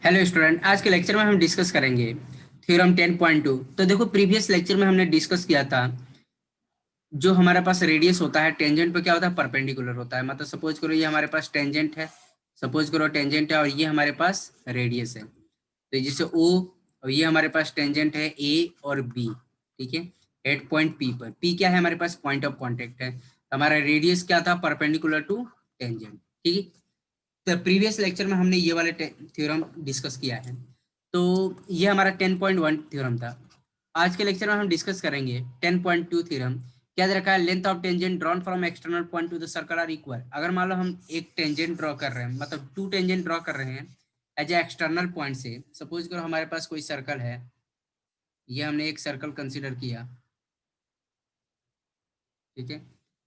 Hello student, आज के lecture में हम डिस्कस करेंगे थ्योरम 10.2। तो देखो, प्रीवियस लेक्चर में हमने डिस्कस किया था जो हमारे पास रेडियस होता है टेंजेंट पे क्या होता है, परपेंडिकुलर होता है। मतलब सपोज करो ये हमारे पास टेंजेंट है, सपोज करो टेंजेंट है और ये हमारे पास रेडियस है। तो जैसे ओ, और ये हमारे पास टेंजेंट है ए और बी, ठीक है, एट पॉइंट पी पर। पी क्या है, हमारे पास पॉइंट ऑफ कॉन्टेक्ट है। तो हमारा रेडियस क्या था, परपेंडिकुलर टू टेंजेंट, ठीक है। तो प्रीवियस लेक्चर में हमने ये वाले थ्योरम डिस्कस किया है। तो ये हमारा 10.1 थ्योरम था। आज के लेक्चर में हम डिस्कस करेंगे 10.2 थ्योरम। क्या दे रखा है, length of tangent drawn from external point to the circle are equal. अगर मान लो हम एक टेंजेंट ड्रॉ कर रहे हैं, मतलब टू टेंजेंट ड्रॉ कर रहे हैं एज ए एक्सटर्नल पॉइंट से। सपोज करो हमारे पास कोई सर्कल है, ये हमने एक सर्कल कंसिडर किया, ठीक है,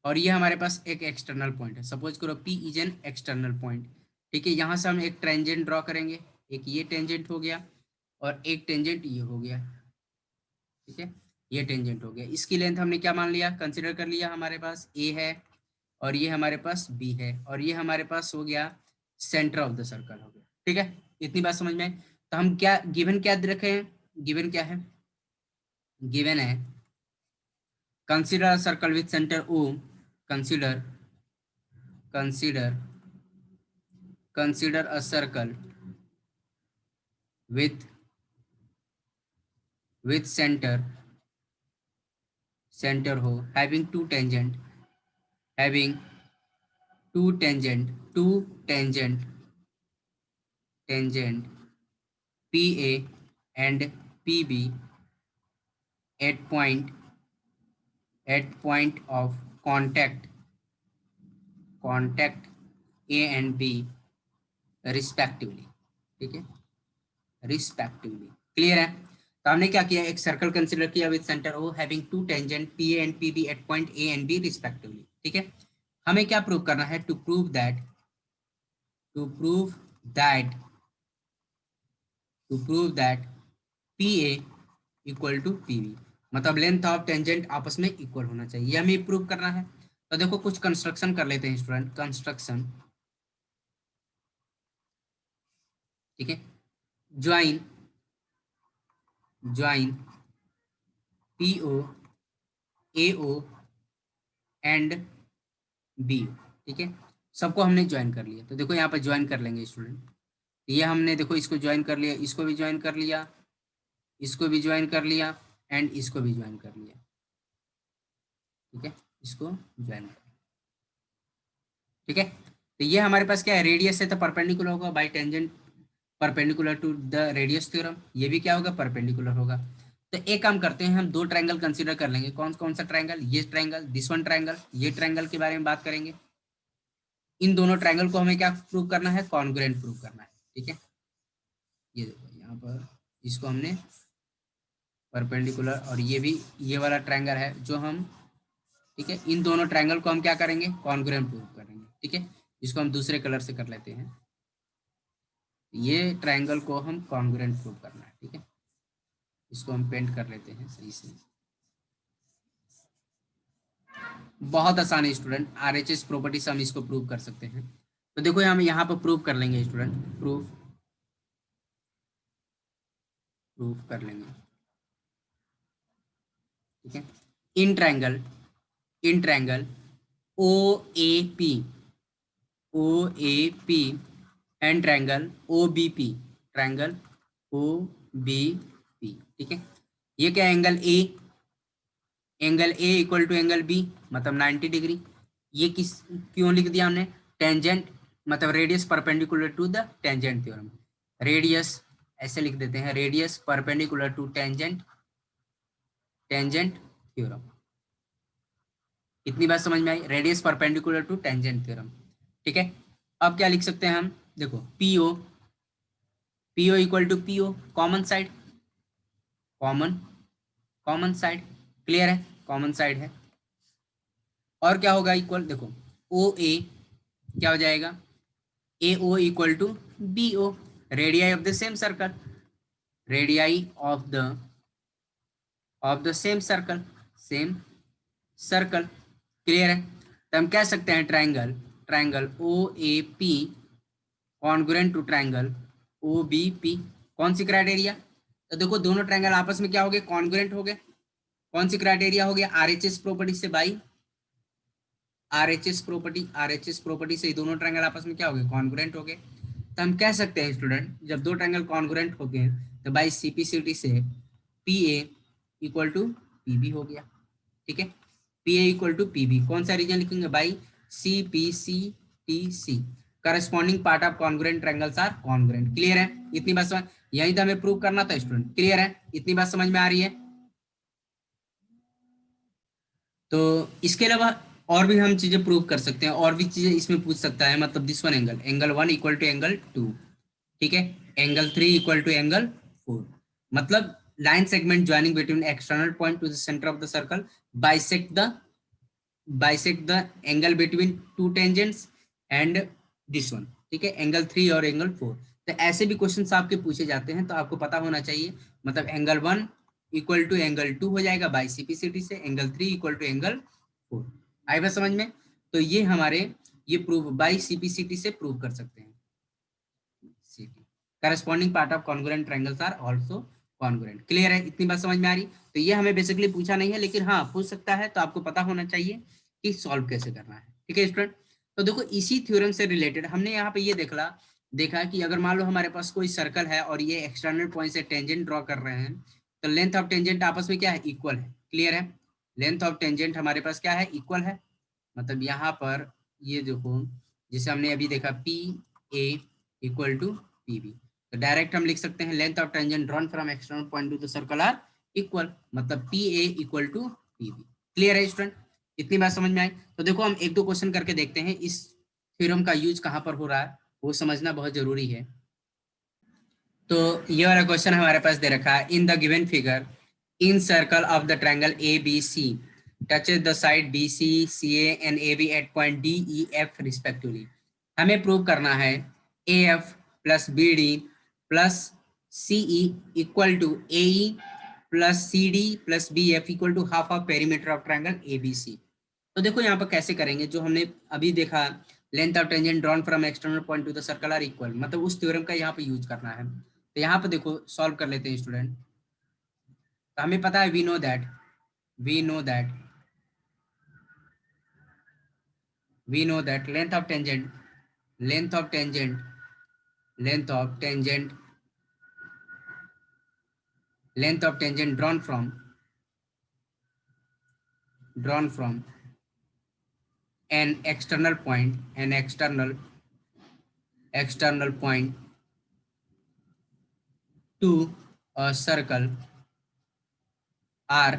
और ये हमारे पास एक एक्सटर्नल पॉइंट है। सपोज करो P is an external point, ठीक है। यहाँ से हम एक टेंजेंट ड्रॉ करेंगे, एक ये टेंजेंट हो गया और एक टेंजेंट ये हो गया, ठीक है। ये टेंजेंट हो गया, इसकी लेंथ हमने क्या मान लिया, कंसिडर कर लिया, हमारे पास A है और ये हमारे पास B है और ये हमारे पास हो गया सेंटर ऑफ द सर्कल हो गया, ठीक है। इतनी बात समझ में आए? तो हम क्या गिवन क्या रखे हैं, गिवन क्या है, गिवन है consider circle with centre O, consider consider consider a circle with center ho having having two tangent PA and PB at point of contact A and B respectively, ठीक है, respectively. Clear है? तो हमने क्या किया, एक circle consider किया with centre O having two tangent P A and P B at point A and B respectively, ठीक है। हमें क्या प्रूव करना है, to prove that P A equal to P B, मतलब लेंथ ऑफ टेंजेंट आपस में इक्वल होना चाहिए, ये हमें प्रूव करना है। तो देखो कुछ कंस्ट्रक्शन कर लेते हैं स्टूडेंट, कंस्ट्रक्शन, ठीक है। Join join P O A O and B, ठीक है। सबको हमने ज्वाइन कर लिया, तो देखो यहाँ पर ज्वाइन कर लेंगे स्टूडेंट। ये हमने देखो इसको ज्वाइन कर लिया, इसको भी ज्वाइन कर लिया, इसको भी ज्वाइन कर लिया एंड इसको भी ज्वाइन कर लिया, ठीक है, इसको ज्वाइन कर, ठीक है। तो ये हमारे पास क्या है, रेडियस है तो परपेंडिकुलर होगा by tangent perpendicular to the radius theorem. ये भी क्या होगा, परपेंडिकुलर होगा। तो एक काम करते हैं, हम दो ट्रायंगल कंसीडर कर लेंगे। कौन कौन सा ट्रायंगल, ये ट्रायंगल, दिस वन ट्रायंगल, ये ट्रायंगल के बारे में बात करेंगे। इन दोनों ट्रायंगल को हमें क्या प्रूव करना है, कॉन्ग्रुएंट प्रूव करना है, ठीक है। ये देखो यहाँ पर इसको हमने परपेंडिकुलर, और ये भी ये वाला ट्रायंगल है जो हम, ठीक है, इन दोनों ट्रायंगल को हम क्या करेंगे, कॉन्ग्रुएंट प्रूव करेंगे, ठीक है। इसको हम दूसरे कलर से कर लेते हैं, ये ट्रायंगल को हम कॉन्ग्रुएंट प्रूव करना है, ठीक है। इसको हम पेंट कर लेते हैं सही से। बहुत आसान है स्टूडेंट, आरएचएस प्रॉपर्टी से हम इसको प्रूव कर सकते हैं। तो देखो हम यहाँ पर प्रूव कर लेंगे स्टूडेंट, प्रूव कर लेंगे, ठीक है। In triangle O A P, O A P and triangle O B P, ठीक है। ये क्या, angle A equal to angle B, मतलब 90 डिग्री। ये किस, क्यों लिख दिया हमने, टेंजेंट मतलब radius perpendicular to the tangent theorem. Radius ऐसे लिख देते हैं, radius perpendicular to tangent tangent theorem. इतनी बात समझ में आई, radius perpendicular to tangent theorem, ठीक है। अब क्या लिख सकते हैं हम, देखो PO equal to PO, common side, common common side, clear है, कॉमन साइड है। और क्या होगा, इक्वल, देखो ओ ए क्या हो जाएगा, A O equal to B O, radii of the same circle, radii of the same circle, clear है। तो हम कह सकते हैं triangle O A P congruent to triangle O B P, कौन सी क्राइटेरिया? तो देखो दोनों ट्रायंगल आपस में क्या हो गए, कॉन्ग्रुएंट हो गए। कौन सी क्राइटेरिया हो गया, आरएचएस प्रॉपर्टी से by RHS property, RHS property से दोनों ट्रायंगल आपस में क्या हो गए, कॉन्ग्रुएंट हो गए। तो हम कह सकते हैं स्टूडेंट, जब दो ट्रायंगल कॉन्ग्रुएंट हो गए तो बाई सीपीसीटी से P A equal to P B हो गया। ठीक है, P A equal to P B, कौन सा रीजन लिखेंगे, by C P C T C, corresponding part of congruent triangles are congruent. Clear है, इतनी बात समझ, यही तो हमें प्रूव करना था स्टूडेंट। क्लियर है, इतनी बात समझ में आ रही है? तो इसके अलावा और भी हम चीजें प्रूव कर सकते हैं, और भी चीजें इसमें पूछ सकता है, मतलब this one angle, angle 1 equal to angle 2, ठीक है, एंगल 3 इक्वल टू एंगल 4, मतलब line segment joining between external point to the centre of the circle bisect the angle between two tangents and this one. ठीक है, angle 3 और angle 4। तो ऐसे भी questions आपके पूछे जाते हैं, तो आपको पता होना चाहिए, मतलब एंगल 1 इक्वल टू एंगल 2 हो जाएगा बाई सीपीसीटी से, एंगल 3 इक्वल टू एंगल 4। आई बात समझ में? तो ये हमारे ये प्रूव बाई सीपीसीटी से प्रूव कर सकते हैं। Corresponding part of congruent triangles are also congruent. Clear है, इतनी बात समझ में आ रही? तो ये हमें बेसिकली पूछा नहीं है, लेकिन हाँ पूछ सकता है, तो आपको पता होना चाहिए कि सॉल्व कैसे करना है। ठीक है स्टूडेंट, तो देखो इसी थ्योरम से रिलेटेड हमने यहाँ पे ये देखा कि अगर मान लो हमारे पास कोई सर्कल है और ये एक्सटर्नल पॉइंट से टेंजेंट ड्रॉ कर रहे हैं, तो लेंथ ऑफ टेंजेंट आपस में क्या है, इक्वल है। क्लियर है, लेंथ ऑफ टेंजेंट हमारे पास क्या है, इक्वल है। मतलब यहाँ पर ये देखो, जिसे हमने अभी देखा P A equal to P B, तो डायरेक्ट हम लिख सकते हैं length of tangent drawn from external point to the circle are equal, मतलब P A equal to P B. Clear है स्टूडेंट, इतनी बात समझ में आई? तो देखो हम एक दो क्वेश्चन करके देखते हैं, इस थ्योरम का यूज कहाँ पर हो रहा है वो समझना बहुत जरूरी है। तो ये वाला क्वेश्चन हमारे पास दे रखा है, in the given figure incircle of the triangle A B C touches the side B C C A and A B at point D E F respectively. हमें प्रूव करना है A F plus B D plus C E equal to A E plus C D plus B F equal to half of perimeter of triangle A B C. तो देखो यहाँ पर कैसे करेंगे, जो हमने अभी देखा, length of tangent drawn from external point to the circle are equal, मतलब उस थ्योरम का यहाँ पे यूज करना है। तो यहाँ पे देखो सॉल्व कर लेते हैं स्टूडेंट। तो हमें पता है, we know that length of tangent length of tangent length of tangent drawn from an external point to a circle are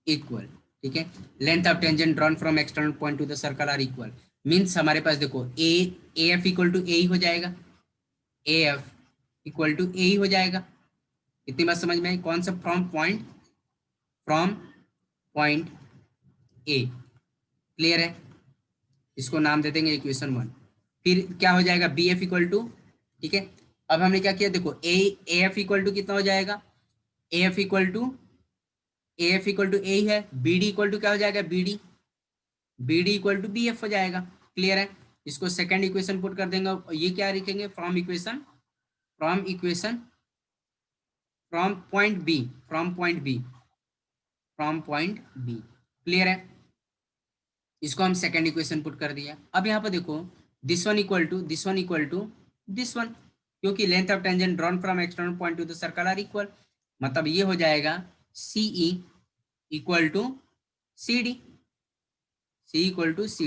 equal. ठीक है, length of tangent drawn from external point to the circle are equal, means हमारे पास देखो A F equal to A ही हो जाएगा, A F equal to A ही हो जाएगा। इतनी बात समझ में आई? कौन सा, फ्रॉम पॉइंट ए। क्लियर है, इसको नाम दे देंगे इक्वेशन 1। फिर क्या हो जाएगा, बी एफ इक्वल टू, ठीक है, अब हमने क्या किया, देखो ए एफ इक्वल टू कितना हो जाएगा, A F equal to A ही है, बी डी इक्वल टू क्या हो जाएगा, B D equal to B F हो जाएगा। क्लियर है, इसको सेकंड इक्वेशन पुट कर देंगे, और ये क्या लिखेंगे, फ्रॉम पॉइंट बी। क्लियर है, इसको हम सेकंड इक्वेशन पुट कर दिया। अब यहाँ पर देखो दिस वन, क्योंकि length of tangent drawn from external point to the circle are equal, मतलब ये हो जाएगा C E equal to C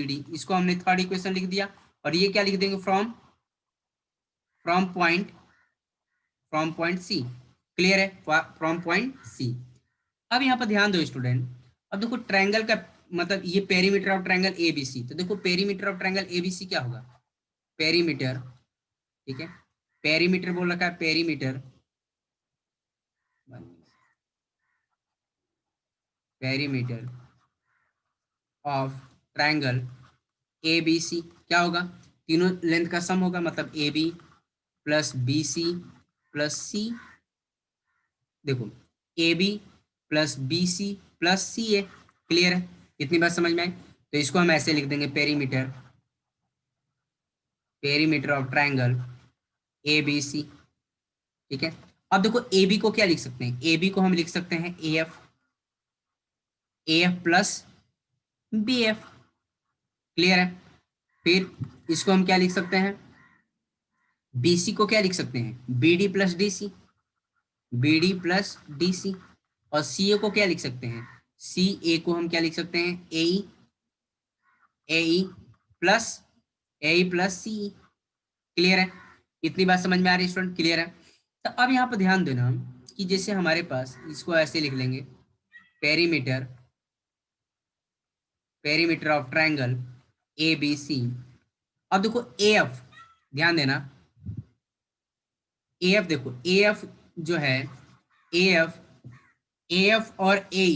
D, इसको हमने थर्ड इक्वेशन लिख दिया। और ये क्या लिख देंगे, फ्रॉम पॉइंट सी। क्लियर है, फ्रॉम पॉइंट सी। अब यहाँ पर ध्यान दो स्टूडेंट, अब देखो ट्रायंगल का मतलब ये पेरीमीटर ऑफ ट्रायंगल एबीसी, तो देखो पेरीमीटर ऑफ ट्रायंगल एबीसी क्या होगा, पेरीमीटर, ठीक है, पेरीमीटर बोल रखा है, perimeter of triangle A B C क्या होगा, तीनों लेंथ का सम होगा, मतलब A B plus B C plus C, देखो A B plus B C plus C A. Clear है, इतनी बात समझ में आई? तो इसको हम ऐसे लिख देंगे, perimeter of triangle A B C, ठीक है। अब देखो ए बी को क्या लिख सकते हैं, ए बी को हम लिख सकते हैं A F plus B F, clear है। फिर इसको हम क्या लिख सकते हैं, बी सी को क्या लिख सकते हैं, B D plus D C, B D plus D C. और सी ए को क्या लिख सकते हैं, सी ए को हम क्या लिख सकते हैं, ए ई प्लस सी, क्लियर है। इतनी बात समझ में आ रही है स्टूडेंट, क्लियर है। तो अब यहाँ पर ध्यान देना कि जैसे हमारे पास, इसको ऐसे लिख लेंगे, perimeter perimeter of triangle A B C. अब देखो ए एफ, ध्यान देना, ए एफ देखो, ए एफ जो है, ए एफ ए एफ और ए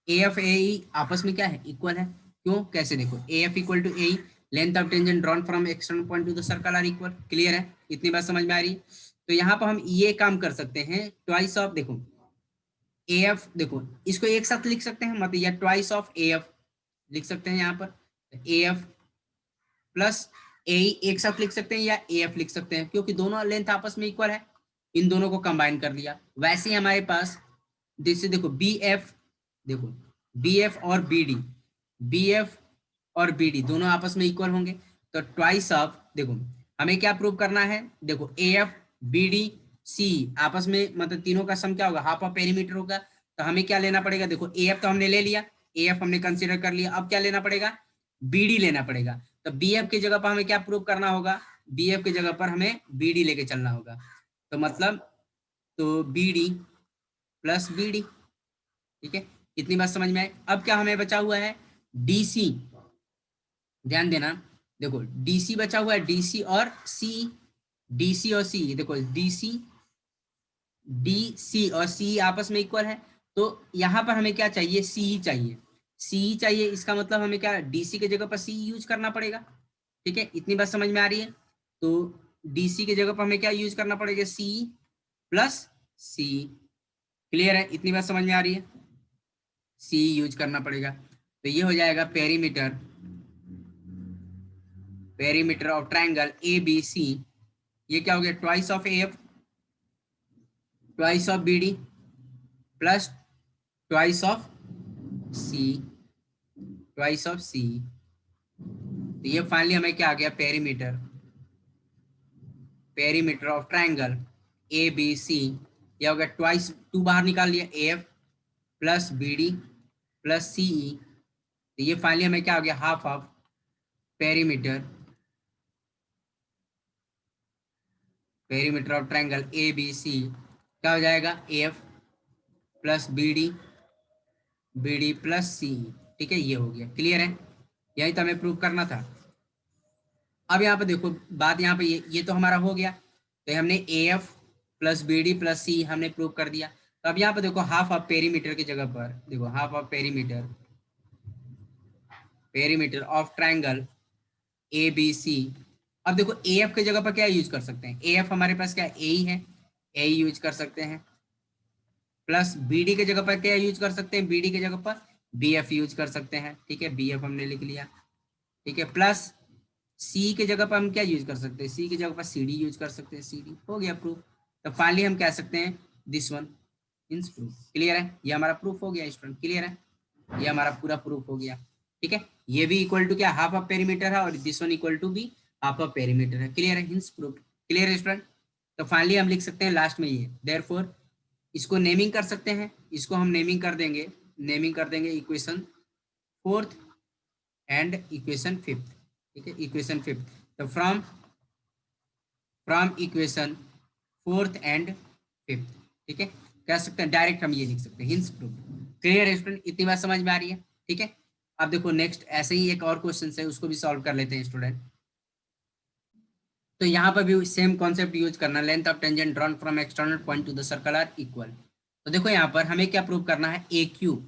एफ ए ई आपस में क्या है, इक्वल है। क्यों, कैसे, देखो A F equal to A, length of tangent drawn from external point to the circle are equal, clear है। इतनी बात समझ में आ रही है। तो यहाँ पर हम ये काम कर सकते हैं, ट्वाइस ऑफ, देखो ए एफ, देखो इसको एक साथ लिख सकते हैं, मतलब या ट्वाइस ऑफ ए एफ लिख सकते हैं यहाँ पर, ए एफ प्लस ए एक साथ लिख सकते हैं, या ए एफ लिख सकते हैं, क्योंकि दोनों लेंथ आपस में इक्वल है, इन दोनों को कंबाइन कर लिया। वैसे ही हमारे पास जैसे देखो बी एफ, देखो बी एफ और बी डी, बी एफ और बी डी दोनों आपस में इक्वल होंगे, तो ट्वाइस ऑफ, देखो हमें क्या प्रूव करना है, देखो A F B D C आपस में, मतलब तीनों का सम क्या होगा, हाफ ऑफ पेरीमीटर होगा। तो हमें क्या लेना पड़ेगा, देखो ए एफ तो हमने ले लिया, ए एफ हमने कंसिडर कर लिया, अब क्या लेना पड़ेगा, बी डी लेना पड़ेगा। तो बी एफ की जगह पर हमें क्या प्रूव करना होगा, बी एफ की जगह पर हमें बी डी लेके चलना होगा। तो मतलब, तो B D plus B D, ठीक है। इतनी बात समझ में आई। अब क्या हमें बचा हुआ है, डीसी, ध्यान देना, देखो डीसी बचा हुआ है, डीसी और सी, डीसी और सी, देखो डीसी डी सी और सी आपस में इक्वल है। तो यहाँ पर हमें क्या चाहिए, सी चाहिए, सी चाहिए। इसका मतलब हमें क्या, डीसी की जगह पर सी यूज करना पड़ेगा, ठीक है। इतनी बात समझ में आ रही है। तो डीसी की जगह पर हमें क्या यूज करना पड़ेगा, सी प्लस सी, क्लियर है। इतनी बात समझ में आ रही है, सी यूज करना पड़ेगा। तो ये हो जाएगा perimeter of triangle A B C. ये क्या हो गया, twice of A F, twice of B D plus twice of C, twice of C. तो ये फाइनली हमें क्या आ गया, perimeter of triangle A B C. ये हो गया ट्वाइस, टू बाहर निकाल लिया, A F plus B D plus C E. तो ये फाइनली हमें क्या हो गया, half of perimeter perimeter of triangle A B C, क्या हो जाएगा, A F plus B D plus C, ठीक है। ये हो गया, क्लियर है। यही तो हमें प्रूव करना था। अब यहाँ पे देखो बात, यहाँ पे ये तो हमारा हो गया। तो हमने A F plus B D plus C हमने प्रूव कर दिया। तो अब यहाँ पे देखो हाफ ऑफ पेरीमीटर की जगह पर, देखो half of perimeter of triangle A B C. अब देखो ए एफ की जगह पर क्या यूज कर सकते हैं, ए एफ हमारे पास क्या ए ही है, ए यूज कर सकते हैं। प्लस बी डी की जगह पर क्या यूज कर सकते हैं, बी डी की जगह पर बी एफ यूज कर सकते हैं, ठीक है। बी एफ हमने लिख लिया, ठीक है। प्लस सी की जगह पर हम क्या यूज कर सकते हैं, सी की जगह पर सी डी यूज कर सकते हैं, सी डी हो गया प्रूफ। तो फाइनली हम कह सकते हैं this one means proof, clear है। ये हमारा प्रूफ हो गया स्टूडेंट, क्लियर है। ये हमारा पूरा प्रूफ हो गया, ठीक है। ये भी इक्वल टू क्या, हाफ ऑफ पेरीमीटर है, और दिस वन इक्वल टू भी हाफ ऑफ पेरीमीटर है, क्लियर है, हिंस प्रूफ, क्लियर है स्टूडेंट। तो फाइनली हम लिख सकते हैं लास्ट में ये, देयरफॉर इसको नेमिंग कर सकते हैं, इसको हम नेमिंग कर देंगे equation fourth and equation fifth, ठीक है, इक्वेशन फिफ्थ। तो from equation fourth and fifth, ठीक है, कह सकते हैं डायरेक्ट हम ये लिख सकते हैं, हिंस प्रूफ, क्लियर है स्टूडेंट। इतनी बात समझ में आ रही है, ठीक है। अब देखो नेक्स्ट ऐसे ही एक और क्वेश्चन है, उसको भी सॉल्व कर लेते हैं स्टूडेंट। तो यहाँ पर भी सेम कॉन्सेप्ट यूज करना, length of tangent drawn from external point to the circle are equal. तो देखो यहाँ पर हमें क्या प्रूव करना है, A Q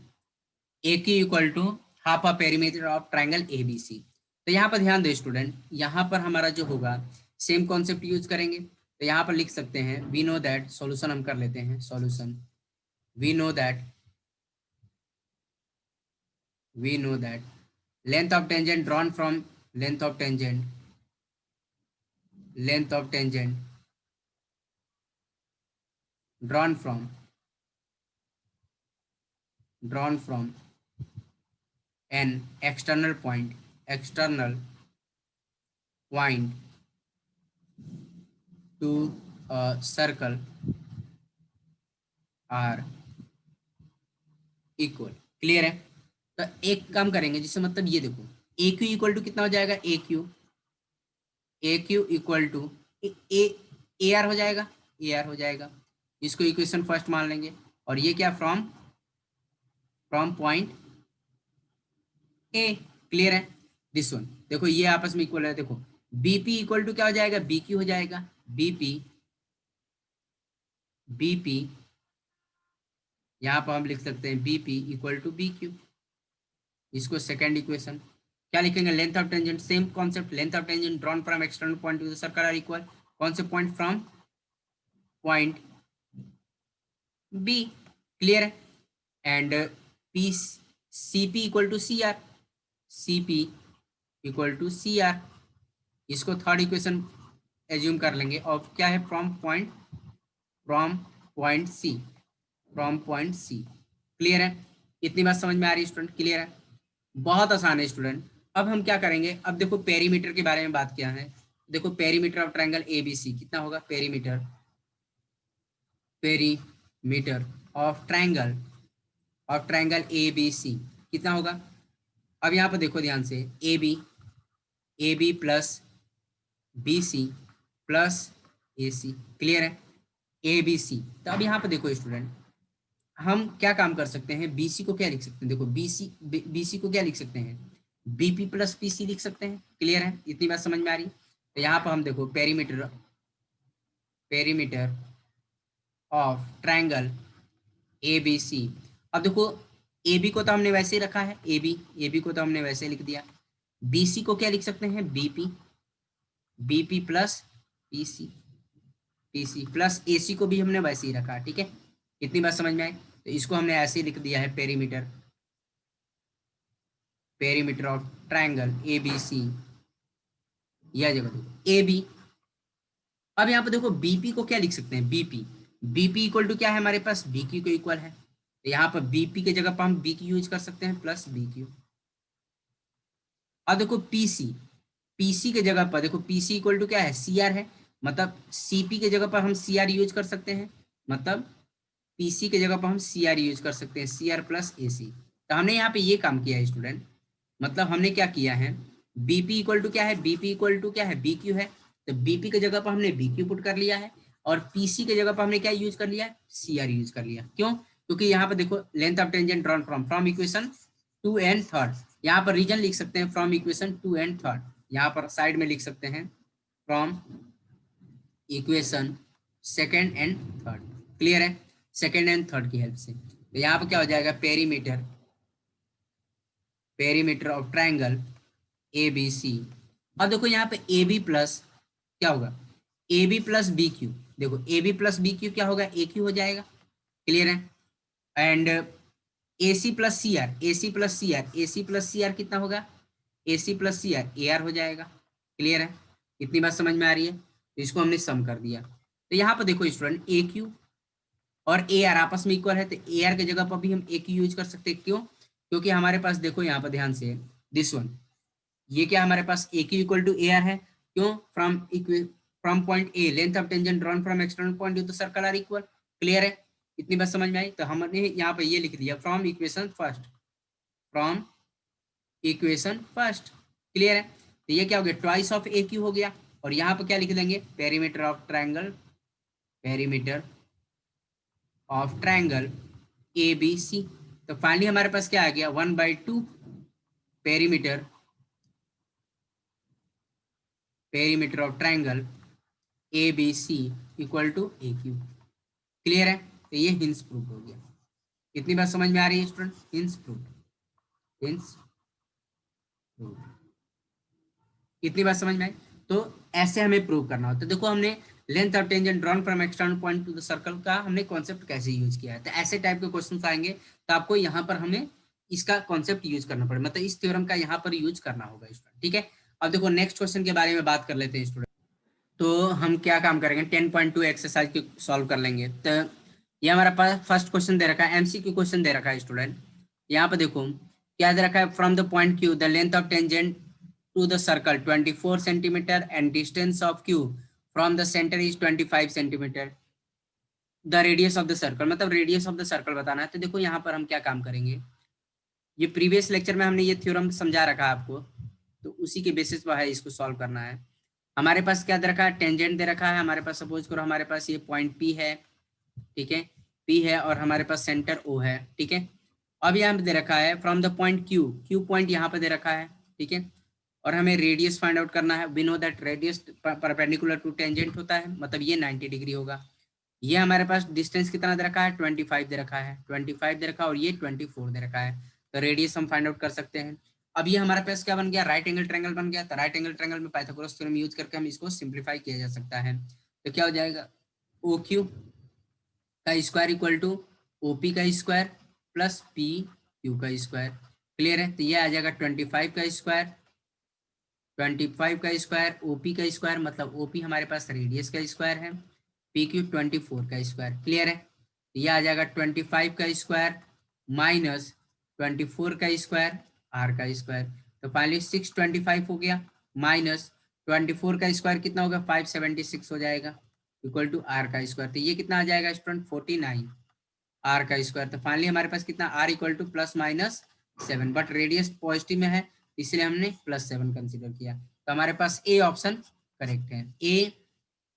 equal to half of perimeter of triangle A B C. तो यहाँ पर ध्यान दो स्टूडेंट, यहाँ पर हमारा जो होगा सेम कॉन्सेप्ट यूज करेंगे। तो यहाँ पर लिख सकते हैं, वी नो दैट, सॉल्यूशन हम कर लेते हैं, solution we know that length of tangent drawn from length of tangent drawn from an external point to a circle are equal. Clear है? तो एक काम करेंगे, जिससे मतलब ये देखो ए क्यू इक्वल टू कितना हो जाएगा, A Q equal to A R हो जाएगा, इसको इक्वेशन फर्स्ट मान लेंगे। और ये क्या, फ्रॉम पॉइंट ए। क्लियर है? दिस वन देखो ये आपस में इक्वल है। देखो बीपी इक्वल टू क्या हो जाएगा, बी क्यू हो जाएगा। बीपी यहाँ पर हम लिख सकते हैं BP equal to B Q. इसको सेकंड इक्वेशन क्या लिखेंगे, length of tangent, same concept, length of tangent drawn from external point to the circle are equal. कौन से point, from point B. Clear है? And P C P equal to C R, इसको third equation assume कर लेंगे। और क्या है, from point C. Clear है? इतनी बात समझ में आ रही है स्टूडेंट? क्लियर है? बहुत आसान है स्टूडेंट। अब हम क्या करेंगे, अब देखो पेरीमीटर के बारे में बात किया है। देखो पेरीमीटर ऑफ ट्रायंगल एबीसी कितना होगा, पेरीमीटर ऑफ ट्रायंगल एबीसी कितना होगा। अब यहाँ पर देखो ध्यान से, A B plus B C plus A C. Clear है? A B C. तो अब यहाँ पर देखो स्टूडेंट, हम क्या काम कर सकते हैं, बीसी को क्या लिख सकते हैं, देखो बीसी को क्या लिख सकते हैं, बीपी प्लस पीसी लिख सकते हैं। क्लियर है? इतनी बात समझ में आ रही? तो यहाँ पर हम देखो perimeter of triangle A B C. अब देखो ए बी को तो हमने वैसे ही रखा है, ए बी को तो हमने वैसे लिख दिया। बीसी को क्या लिख सकते हैं, BP plus PC plus AC को भी हमने वैसे ही रखा। ठीक है? इतनी बात समझ में आई? तो इसको हमने ऐसे ही लिख दिया है, perimeter of triangle A B C. यह जगह देखो ए बी। अब यहाँ पर देखो बीपी को क्या लिख सकते हैं, बीपी इक्वल टू क्या है हमारे पास, बी क्यू को इक्वल है। तो यहाँ पर बीपी के जगह पर हम बी क्यू यूज कर सकते हैं, प्लस बी क्यू। अब देखो पीसी के जगह पर देखो पीसी इक्वल टू क्या है, सी आर है। मतलब सीपी के जगह पर हम सी आर यूज कर सकते हैं, मतलब पीसी के जगह पर हम सी आर यूज कर सकते हैं, सी आर प्लस ए सी। तो हमने यहाँ पे ये काम किया है स्टूडेंट, मतलब हमने क्या किया है, बीपी इक्वल टू क्या है, बी क्यू है। तो बीपी की जगह पर हमने बी क्यू पुट कर लिया है, और पीसी की जगह पर हमने क्या यूज कर लिया है, सी आर यूज कर लिया। क्यों? क्योंकि यहाँ पर देखो length of tangent drawn from equation 2 and 3। यहाँ पर रीजन लिख सकते हैं फ्रॉम इक्वेशन 2 एंड 3, यहाँ पर साइड में लिख सकते हैं from equation 2nd and 3। Clear है? 2nd एंड 3 की हेल्प से। तो यहाँ पर क्या हो जाएगा, perimeter of triangle A B C. अब देखो यहाँ पे ए बी प्लस क्या होगा, A B plus B Q. देखो A B plus B Q क्या होगा, ए क्यू हो जाएगा। क्लियर है? And A C plus C R, कितना होगा, A C plus C R, A R हो जाएगा। क्लियर है? इतनी बात समझ में आ रही है? तो इसको हमने सम कर दिया। तो यहाँ पर देखो स्टूडेंट, ए क्यू और ए आर आपस में इक्वल है, तो ए आर की जगह पर भी हम ए क्यू यूज कर सकते हैं। क्यों? क्योंकि हमारे पास देखो यहाँ पर ध्यान से, दिस वन, ये क्या हमारे पास A Q equal to A R है। क्यों? From point A, length of tangent drawn from external point to the circle are equal. Clear है? इतनी बात समझ में आई? तो हमने यहाँ पे ये लिख दिया फ्रॉम इक्वेशन फर्स्ट। क्लियर है? तो ये क्या हो गया, ट्वाइस ऑफ ए क्यू हो गया। और यहाँ पे क्या लिख देंगे, perimeter of triangle A B C. तो फाइनली हमारे पास क्या आ गया, 1/2 perimeter of triangle A B C equal to A Q. Clear है? तो ये हिंस प्रूफ हो गया। कितनी बात समझ में आ रही है स्टूडेंट? Hints proof. इतनी बात समझ में आई? तो ऐसे हमें प्रूव करना होता है। देखो हमने length of tangent drawn from external point to the circle का हमने कॉन्सेप्ट कैसे यूज किया है। तो ऐसे टाइप के क्वेश्चंस आएंगे, तो आपको यहाँ पर हमें इसका कॉन्सेप्ट यूज करना पड़ेगा, मतलब इस थ्योरम का यहाँ पर यूज करना होगा स्टूडेंट। ठीक है? अब देखो नेक्स्ट क्वेश्चन के बारे में बात कर लेते हैं स्टूडेंट। तो हम क्या काम करेंगे, 10.2 एक्सरसाइज के सॉल्व कर लेंगे। तो ये हमारा पास फर्स्ट क्वेश्चन दे रखा है, एमसीक्यू क्वेश्चन दे रखा है स्टूडेंट। यहाँ पे देखो क्या दे रखा है, from the point Q the length of tangent to the circle 24 centimetre and distance of Q from the centre is 25 centimetre. The radius of the circle, मतलब रेडियस ऑफ द सर्कल बताना है। तो देखो यहाँ पर हम क्या काम करेंगे, ये प्रीवियस लेक्चर में हमने ये थ्योरम समझा रखा है आपको, तो उसी के बेसिस पर है इसको सॉल्व करना है। हमारे पास क्या दे रखा है, टेंजेंट दे रखा है हमारे पास। सपोज करो हमारे पास ये पॉइंट पी है, ठीक है, पी है और हमारे पास सेंटर ओ है, ठीक है। अब यहाँ पे दे रखा है from the point Q, Q point यहाँ पे दे रखा है, ठीक है। और हमें रेडियस फाइंड आउट करना है। We know that radius perpendicular to tangent होता है, मतलब ये 90 डिग्री होगा। ये हमारे पास डिस्टेंस कितना दे रखा है, 25 दे रखा है, 25 दे रखा है, और ये 24 दे रखा है। तो रेडियस हम फाइंड आउट कर सकते हैं। अब ये हमारे पास क्या बन गया, राइट एंगल ट्रायंगल बन गया। तो राइट एंगल ट्रायंगल में पाइथागोरस थ्योरम यूज करके हम इसको सिंप्लीफाई किया जा सकता है। तो क्या हो जाएगा, ओ क्यू का स्क्वायर इक्वल टू ओपी का स्क्वायर प्लस पी क्यू का स्क्वायर। क्लियर है। तो ये आ जाएगा 25 का स्क्वायर, 25 का स्क्वायर ओपी का स्क्वायर, मतलब ओपी हमारे पास रेडियस का स्क्वायर है, पी क्यू 24 का स्क्वायर। क्लियर है। तो ये आ जाएगा 25 का स्क्वायर माइनस 24 का स्क्वायर आर का स्क्वायर। तो फाइनली 625 हो गया, माइनस 24 का स्क्वायर कितना होगा, 576 हो जाएगा, इक्वल टू आर का स्क्वायर। तो ये कितना आ जाएगा स्टूडेंट, 49 आर का स्क्वायर। तो फाइनली हमारे पास कितना, R equal to plus minus 7, but radius positive में है इसलिए हमने +7 कंसीडर किया। तो हमारे पास ए ऑप्शन करेक्ट है, ए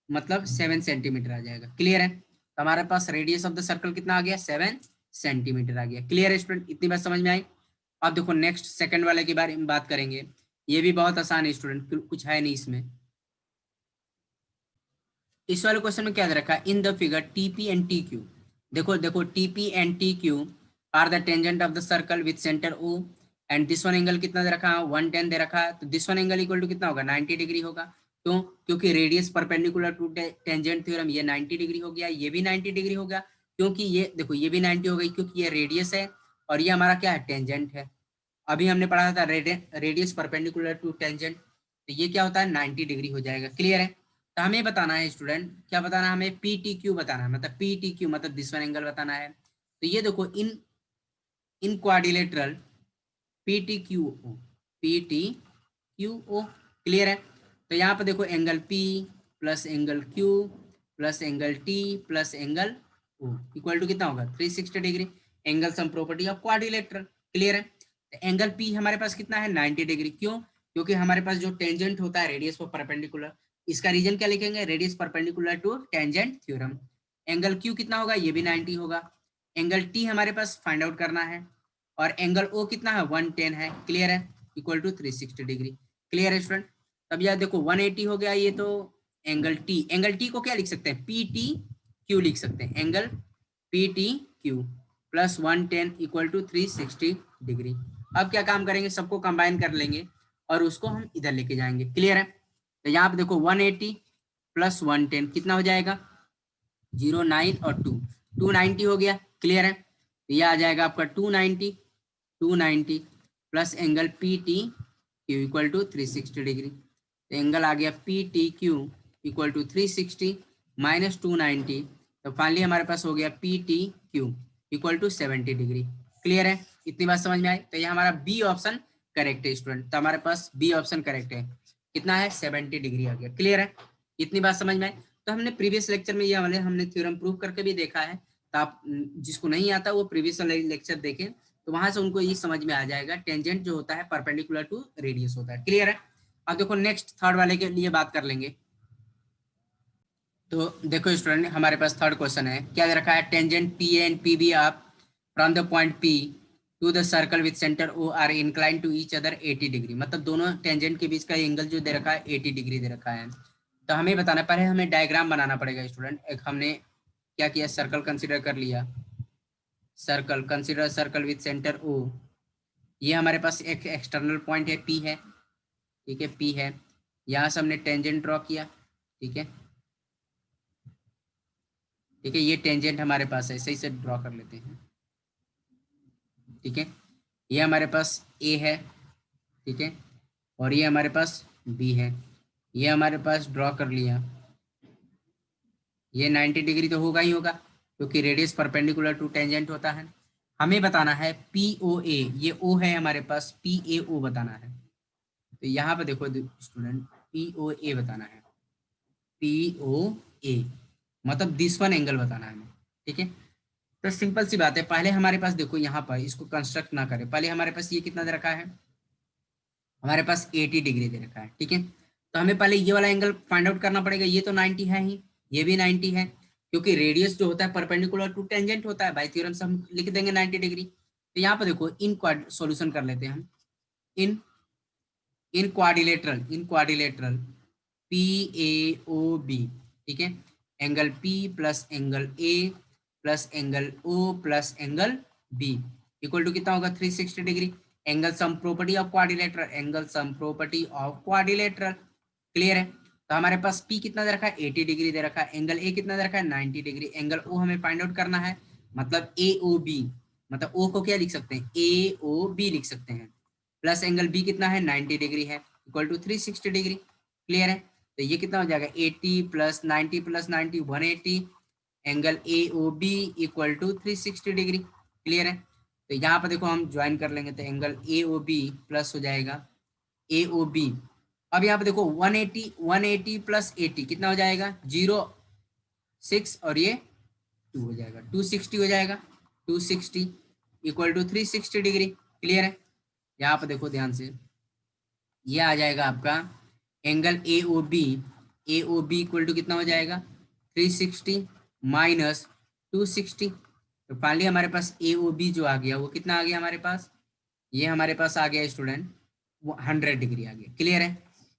मतलब 7 सेंटीमीटर आ जाएगा। क्लियर है। तो हमारे पास रेडियस ऑफ द सर्कल कितना आ गया, 7 सेंटीमीटर आ गया। क्लियर है स्टूडेंट, इतनी बात समझ में आई। अब देखो नेक्स्ट सेकंड वाले के बारे में बात करेंगे। ये भी बहुत आसान है स्टूडेंट, कुछ है नहीं इसमें। इस वाले क्वेश्चन में क्या दे रखा है, in the figure TP and T Q. देखो देखो TP and T Q are the tangent of the circle with centre O and this one angle कितना दे रखा है, 110 दे रखा है। तो this one angle equal to कितना होगा, 90 डिग्री होगा। क्यों, क्योंकि radius perpendicular to tangent theorem, ये 90 डिग्री हो गया, ये भी 90 डिग्री हो गया। क्योंकि ये देखो ये भी 90 हो गई, क्योंकि ये रेडियस है और ये हमारा क्या है, टेंजेंट है। अभी हमने पढ़ा था रेडियस परपेंडिकुलर टू टेंजेंट, तो ये क्या होता है, 90 डिग्री हो जाएगा। क्लियर है। तो हमें बताना है स्टूडेंट, क्या बताना है हमें, पी टी क्यू बताना है, मतलब पी टी क्यू मतलब दिस वन एंगल बताना है। तो ये देखो in in quadrilateral P T Q O, P T Q O. Clear है। तो यहाँ पर देखो angle P plus angle Q plus angle T plus angle O equal to कितना होगा, 360 degree. Angle sum property of quadrilateral. Clear है। तो angle P हमारे पास कितना है, 90 डिग्री। क्यों, क्योंकि हमारे पास जो टेंजेंट होता है रेडियस पर परपेंडिकुलर, इसका रीजन क्या लिखेंगे, radius perpendicular to tangent theorem. Angle Q कितना होगा, ये भी 90 होगा। एंगल टी हमारे पास फाइंड आउट करना है, और एंगल ओ कितना है, 110 है। क्लियर है, इक्वल टू 360 डिग्री। क्लियर है स्टूडेंट। तब यार देखो 180 हो गया ये, तो एंगल टी को क्या लिख सकते हैं, पी टी क्यू लिख सकते हैं, angle P T Q plus 110 equal to 360 degree. अब क्या काम करेंगे, सबको कंबाइन कर लेंगे और उसको हम इधर लेके जाएंगे। क्लियर है। तो यहाँ पे देखो 180 प्लस 110 कितना हो जाएगा, 09 और 290 हो गया। क्लियर है। तो यह आ जाएगा आपका 290 plus angle P T Q equal to 360 degree. तो एंगल आ गया P T Q equal to 360 minus 290। तो फाइनली हमारे पास हो गया P T Q equal to 70 degree. Clear है, इतनी बात समझ में आई। तो ये हमारा बी ऑप्शन करेक्ट है स्टूडेंट। तो हमारे पास बी ऑप्शन करेक्ट है, कितना है, 70 डिग्री आ गया। क्लियर है, इतनी बात समझ में आई। तो हमने प्रीवियस लेक्चर में ये वाले हमने थ्योरम प्रूव करके भी देखा है। तो आप जिसको नहीं आता वो प्रीवियस लेक्चर देखें, तो वहां से उनको ये समझ में आ जाएगा, टेंजेंट जो होता है परपेंडिकुलर टू रेडियस होता है। क्लियर है। अब देखो नेक्स्ट थर्ड वाले के लिए बात कर लेंगे। तो देखो स्टूडेंट हमारे पास थर्ड क्वेश्चन है, क्या दे रखा है, tangent P and P B आप from the point P to the circle with centre O are incline to each other 80 degree. मतलब दोनों टेंजेंट के बीच का एंगल जो दे रखा है 80 डिग्री दे रखा है। तो हमें बताना, पहले हमें डायग्राम बनाना पड़ेगा स्टूडेंट। एक हमने क्या किया, सर्कल कंसिडर कर लिया, circle consider circle with centre O. ये हमारे पास एक एक्सटर्नल पॉइंट है पी है, ठीक है, पी है। यहाँ से हमने टेंजेंट ड्रॉ किया, ठीक है, ठीक है, ये टेंजेंट हमारे पास है, सही से ड्रॉ कर लेते हैं, ठीक है। ये हमारे पास ए है, ठीक है, और ये हमारे पास बी है। ये हमारे पास ड्रॉ कर लिया, ये 90 डिग्री तो होगा ही होगा। क्योंकि रेडियस परपेंडिकुलर टू टेंजेंट होता है। हमें बताना है POA, ये O है हमारे पास, PAO बताना है। तो यहाँ पे देखो स्टूडेंट, POA बताना है, POA मतलब दिस वन एंगल बताना है हमें, ठीक है। तो सिंपल सी बात है, पहले हमारे पास देखो यहाँ पर इसको कंस्ट्रक्ट ना करें, पहले हमारे पास ये कितना दे रखा है, हमारे पास 80 डिग्री दे रखा है, ठीक है। तो हमें पहले ये वाला एंगल फाइंड आउट करना पड़ेगा, ये तो 90 है ही, ये भी 90 है, क्योंकि रेडियस जो होता है परपेंडिकुलर टू टेंजेंट होता है, बाय थ्योरम से हम लिख देंगे 90 डिग्री। तो यहाँ पर देखो इन सॉल्यूशन कर लेते हैं हम, इन इन क्वाड्रिलेटरल PAOB, ठीक है, angle P plus angle A plus angle O plus angle B equal to कितना होगा 360 degree. Angle sum property of quadrilateral, angle sum property of quadrilateral, clear है। तो हमारे पास P कितना दे रखा है 80 डिग्री दे रखा है, एंगल A कितना दे रखा है 90 डिग्री, एंगल O हमें फाइंड आउट करना है, मतलब AOB, मतलब O को क्या लिख सकते हैं AOB लिख सकते हैं, प्लस एंगल B कितना है 90 डिग्री है इक्वल टू 360 डिग्री, क्लियर है। तो ये कितना हो जाएगा 80 plus 90 plus 90 180, angle AOB equal to 360 degree, clear है। तो यहाँ पर देखो हम ज्वाइन कर लेंगे, तो एंगल AOB प्लस हो जाएगा AOB। अब यहाँ पे देखो 180 प्लस 80 कितना हो जाएगा 06 और ये 2 हो जाएगा 260 हो जाएगा, 260 इक्वल टू 360 डिग्री, क्लियर है। यहाँ पर देखो ध्यान से, ये आ जाएगा आपका एंगल AOB इक्वल टू कितना हो जाएगा 360 माइनस 260। तो फाइनली हमारे पास AOB जो आ गया वो कितना आ गया हमारे पास, ये हमारे पास आ गया स्टूडेंट 100 डिग्री आ गया, क्लियर है।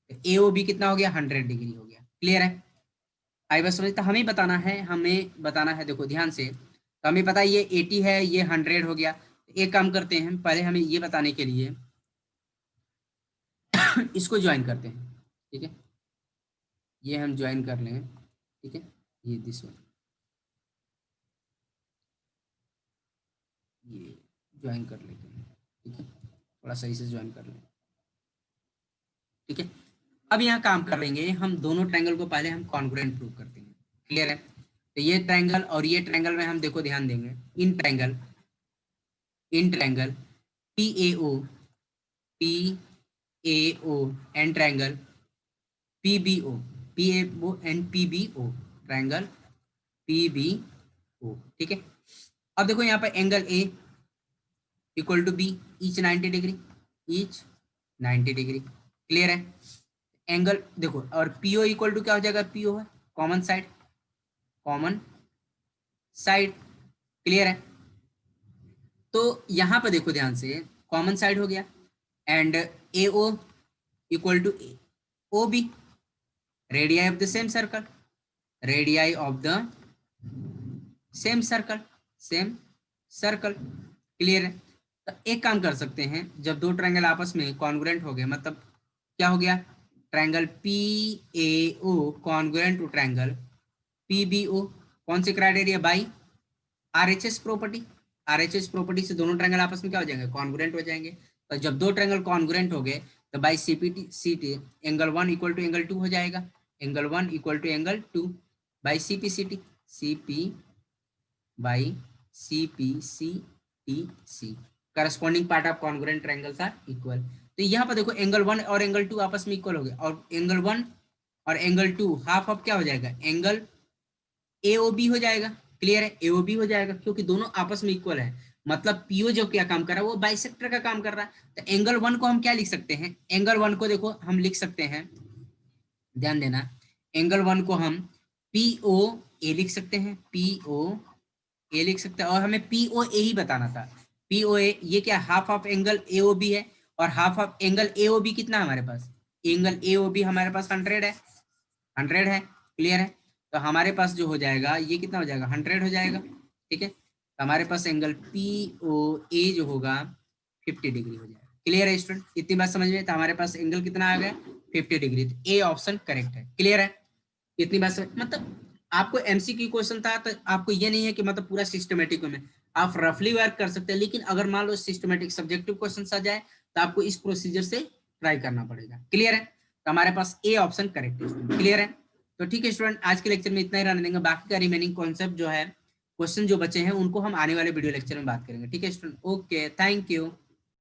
तो AOB कितना हो गया 100 डिग्री हो गया, क्लियर है। आई बस समझ, तो हमें बताना है, देखो ध्यान से, तो हमें पता है ये 80 है, ये 100 हो गया। एक काम करते हैं, पहले हमें ये बताने के लिए इसको ज्वाइन करते हैं, ठीक है, ये हम ज्वाइन कर लें, ठीक है, ये दिस वन, ये ज्वाइन कर लेते हैं, ठीक है, थोड़ा सही से ज्वाइन कर लें, ठीक है। अब यहाँ काम कर लेंगे हम, दोनों ट्रायंगल को पहले हम कॉन्ग्रुएंट प्रूव करते हैं, क्लियर है। तो ये ट्रायंगल और ये ट्रायंगल में हम देखो ध्यान देंगे, in triangle PAO and triangle PAO and PBO, triangle PBO, ठीक है। अब देखो यहाँ पर angle A equal to B, each 90 degree, each 90 degree, clear है। एंगल देखो, और PO इक्वल टू क्या हो जाएगा, PO है कॉमन साइड, क्लियर है। तो यहाँ पर देखो ध्यान से, कॉमन साइड हो गया, and AO equal to OB, radii of the same circle, radii of the same circle, clear है। तो एक काम कर सकते हैं, जब दो ट्रायंगल आपस में कॉन्ग्रुएंट हो गए, मतलब क्या हो गया, triangle PAO congruent to triangle PBO, कौन से क्राइटेरिया, बाई RHS प्रॉपर्टी से दोनों ट्रायंगल आपस में क्या हो जाएंगे, कॉन्ग्रुएंट हो जाएंगे। तो जब दो ट्रायंगल कॉन्ग्रुएंट हो गए, तो by CPT angle 1 equal to angle 2 हो जाएगा, angle 1 equal to angle 2 by CP by CPCTC, corresponding part of congruent triangles are equal. तो यहाँ पर देखो एंगल 1 और एंगल 2 आपस में इक्वल हो गया, और एंगल 1 और एंगल 2 हाफ ऑफ क्या हो जाएगा, एंगल AOB हो जाएगा, क्लियर है, AOB हो जाएगा, क्योंकि दोनों आपस में इक्वल है। मतलब PO जो क्या काम कर रहा है, वो बाइसेक्टर का काम कर रहा है। तो एंगल 1 को हम क्या लिख सकते हैं, एंगल 1 को देखो हम लिख सकते हैं, ध्यान देना, एंगल 1 को हम POA लिख सकते हैं, POA लिख सकते हैं, और हमें POA ही बताना था। POA ये क्या, हाफ ऑफ एंगल AOB है, और हाफ ऑफ एंगल AOB कितना है हमारे पास, एंगल AOB हमारे पास 100 है, 100 है, क्लियर है। तो हमारे पास जो हो जाएगा ये कितना हो जाएगा 100 हो जाएगा, ठीक है। तो हमारे पास एंगल POA जो होगा 50 डिग्री हो जाएगा, क्लियर है स्टूडेंट, इतनी बात समझ में। तो हमारे पास एंगल कितना आ गया 50 डिग्री, तो ए ऑप्शन करेक्ट है, क्लियर है, इतनी बात समझ। मतलब आपको MCQ क्वेश्चन था, तो आपको ये नहीं है कि मतलब पूरा सिस्टमेटिक में, आप रफली वर्क कर सकते हैं, लेकिन अगर मान लो सिस्टमेटिक सब्जेक्टिव क्वेश्चन आ जाए, तो आपको इस प्रोसीजर से ट्राई करना पड़ेगा, क्लियर है। तो हमारे पास ए ऑप्शन करेक्ट है, क्लियर है। तो ठीक है स्टूडेंट, आज के लेक्चर में इतना ही रहने देंगे, बाकी का रिमेनिंग कॉन्सेप्ट जो है क्वेश्चन जो बचे हैं उनको हम आने वाले वीडियो लेक्चर में बात करेंगे। ठीक है स्टूडेंट, ओके, थैंक यू।